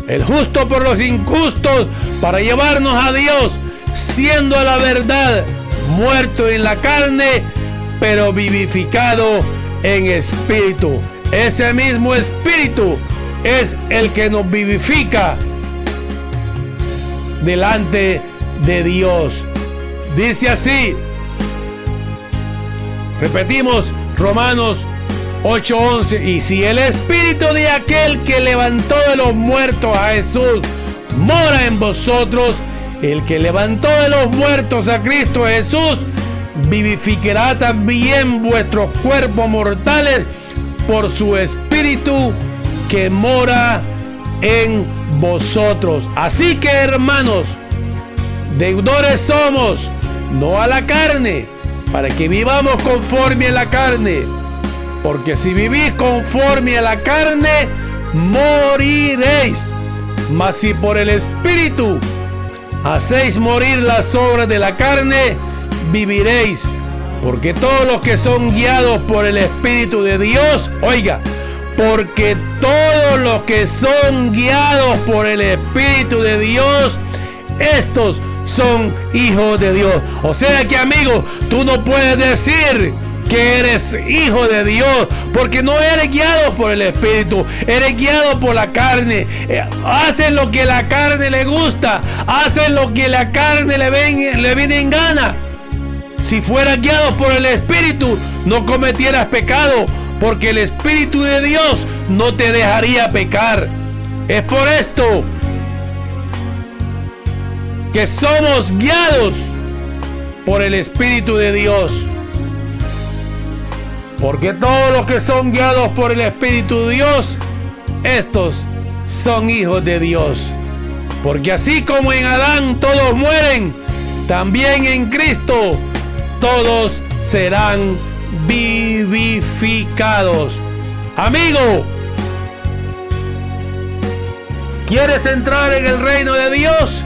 el justo por los injustos, para llevarnos a Dios, siendo a la verdad muerto en la carne, pero vivificado en espíritu. Ese mismo espíritu es el que nos vivifica delante de Dios. Dice así, repetimos, Romanos 8:11, y si el espíritu de aquel que levantó de los muertos a Jesús mora en vosotros, el que levantó de los muertos a Cristo Jesús vivificará también vuestros cuerpos mortales por su espíritu que mora en vosotros. Así que, hermanos, deudores somos, no a la carne, para que vivamos conforme a la carne. Porque si vivís conforme a la carne, moriréis. Mas si por el Espíritu hacéis morir las obras de la carne, viviréis. Porque todos los que son guiados por el Espíritu de Dios, oiga, porque todos los que son guiados por el Espíritu de Dios, estos son hijos de Dios. O sea que, amigo, tú no puedes decir que eres hijo de Dios porque no eres guiado por el Espíritu, eres guiado por la carne. Hacen lo que la carne le gusta, hacen lo que la carne le viene en gana. Si fueras guiado por el Espíritu, no cometieras pecado, porque el Espíritu de Dios no te dejaría pecar. Es por esto que somos guiados por el Espíritu de Dios. Porque todos los que son guiados por el Espíritu de Dios, estos son hijos de Dios. Porque así como en Adán todos mueren, también en Cristo todos serán vivificados. Amigo, ¿quieres entrar en el reino de Dios?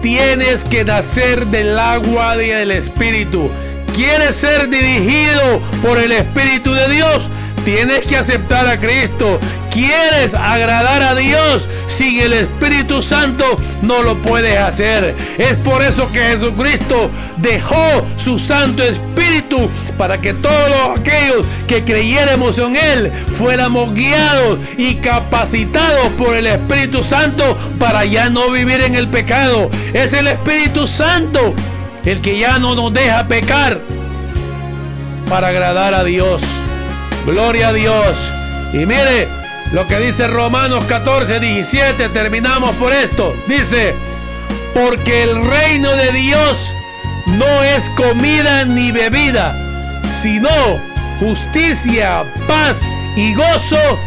Tienes que nacer del agua y del Espíritu. ¿Quieres ser dirigido por el Espíritu de Dios? Tienes que aceptar a Cristo. ¿Quieres agradar a Dios sin el Espíritu Santo? No lo puedes hacer. Es por eso que Jesucristo dejó su Santo Espíritu para que todos aquellos que creyéramos en Él fuéramos guiados y capacitados por el Espíritu Santo para ya no vivir en el pecado. Es el Espíritu Santo el que ya no nos deja pecar para agradar a Dios. Gloria a Dios. Y mire lo que dice Romanos 14:17. Terminamos por esto. Dice, porque el reino de Dios no es comida ni bebida, sino justicia, paz y gozo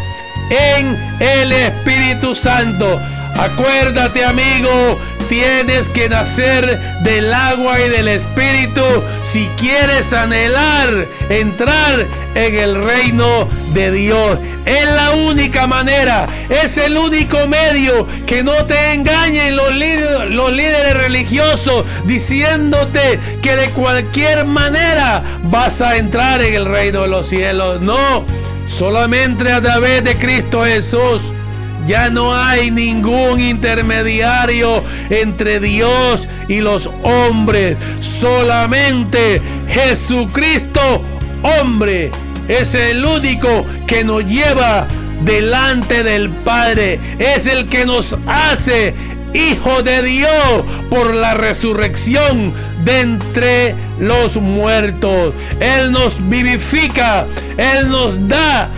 en el Espíritu Santo. Acuérdate, amigo, tienes que nacer del agua y del Espíritu si quieres anhelar entrar en el reino de Dios. Es la única manera, es el único medio. Que no te engañen los líderes religiosos diciéndote que de cualquier manera vas a entrar en el reino de los cielos. No, solamente a través de Cristo Jesús. Ya no hay ningún intermediario entre Dios y los hombres. Solamente Jesucristo, hombre, es el único que nos lleva delante del Padre. Es el que nos hace hijo de Dios por la resurrección de entre los muertos. Él nos vivifica, Él nos da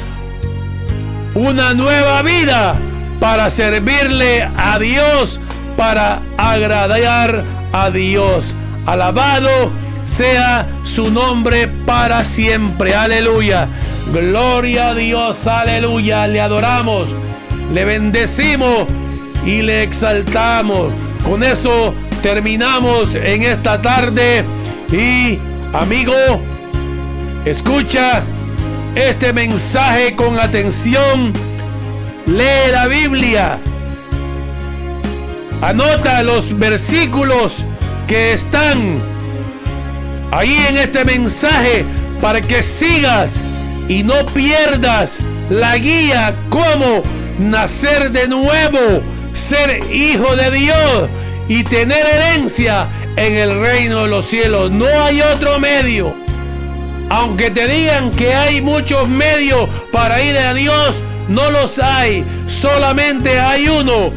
una nueva vida para servirle a Dios, para agradar a Dios. Alabado sea su nombre para siempre. Aleluya. Gloria a Dios. Aleluya. Le adoramos, le bendecimos y le exaltamos. Con eso terminamos en esta tarde. Y amigo, escucha este mensaje con atención. Lee la Biblia. Anota los versículos que están ahí en este mensaje para que sigas y no pierdas la guía cómo nacer de nuevo, ser hijo de Dios y tener herencia en el reino de los cielos. No hay otro medio. Aunque te digan que hay muchos medios para ir a Dios, no los hay. Solamente hay uno: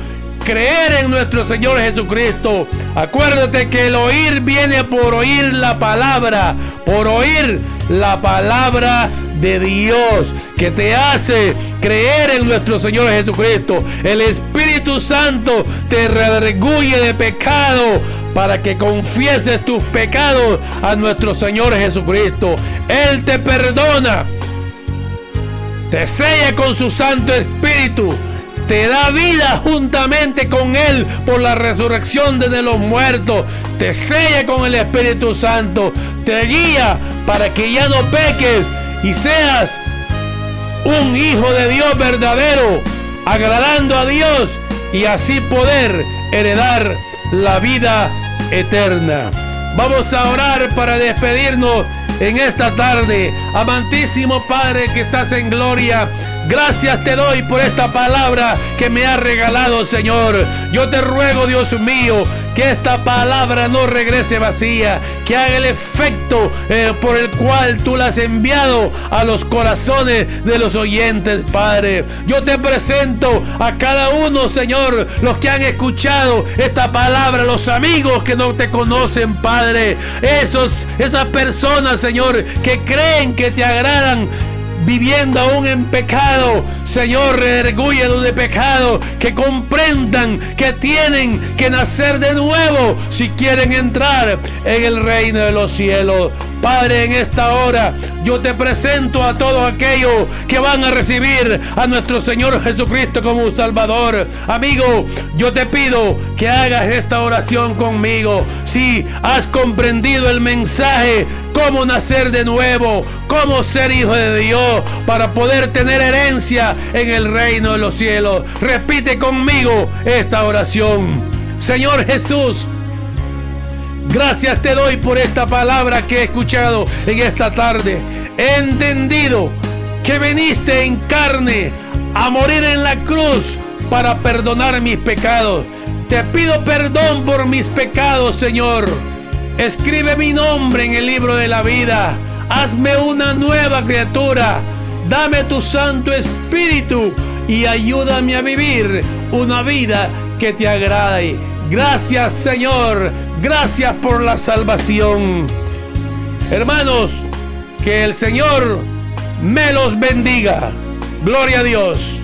creer en nuestro Señor Jesucristo. Acuérdate que el oír viene por oír la palabra, por oír la palabra de Dios, que te hace creer en nuestro Señor Jesucristo. El Espíritu Santo te redarguye de pecado para que confieses tus pecados a nuestro Señor Jesucristo. Él te perdona, te sella con su Santo Espíritu, te da vida juntamente con Él por la resurrección de los muertos, te sella con el Espíritu Santo, te guía para que ya no peques y seas un hijo de Dios verdadero, agradando a Dios, y así poder heredar la vida eterna. Vamos a orar para despedirnos en esta tarde. Amantísimo Padre que estás en gloria, gracias te doy por esta palabra que me has regalado, Señor. Yo te ruego, Dios mío, que esta palabra no regrese vacía, que haga el efecto por el cual tú la has enviado a los corazones de los oyentes, Padre. Yo te presento a cada uno, Señor, los que han escuchado esta palabra, los amigos que no te conocen, Padre, esas personas, Señor, que creen que te agradan viviendo aún en pecado, Señor, redargúyelos de pecado, que comprendan que tienen que nacer de nuevo si quieren entrar en el reino de los cielos. Padre, en esta hora yo te presento a todos aquellos que van a recibir a nuestro Señor Jesucristo como Salvador. Amigo, yo te pido que hagas esta oración conmigo. Si has comprendido el mensaje, cómo nacer de nuevo, cómo ser hijo de Dios para poder tener herencia en el reino de los cielos, repite conmigo esta oración. Señor Jesús, gracias te doy por esta palabra que he escuchado en esta tarde. He entendido que viniste en carne a morir en la cruz para perdonar mis pecados. Te pido perdón por mis pecados, Señor. Escribe mi nombre en el libro de la vida. Hazme una nueva criatura. Dame tu Santo Espíritu y ayúdame a vivir una vida que te agrade. Gracias, Señor. Gracias por la salvación. Hermanos, que el Señor me los bendiga. Gloria a Dios.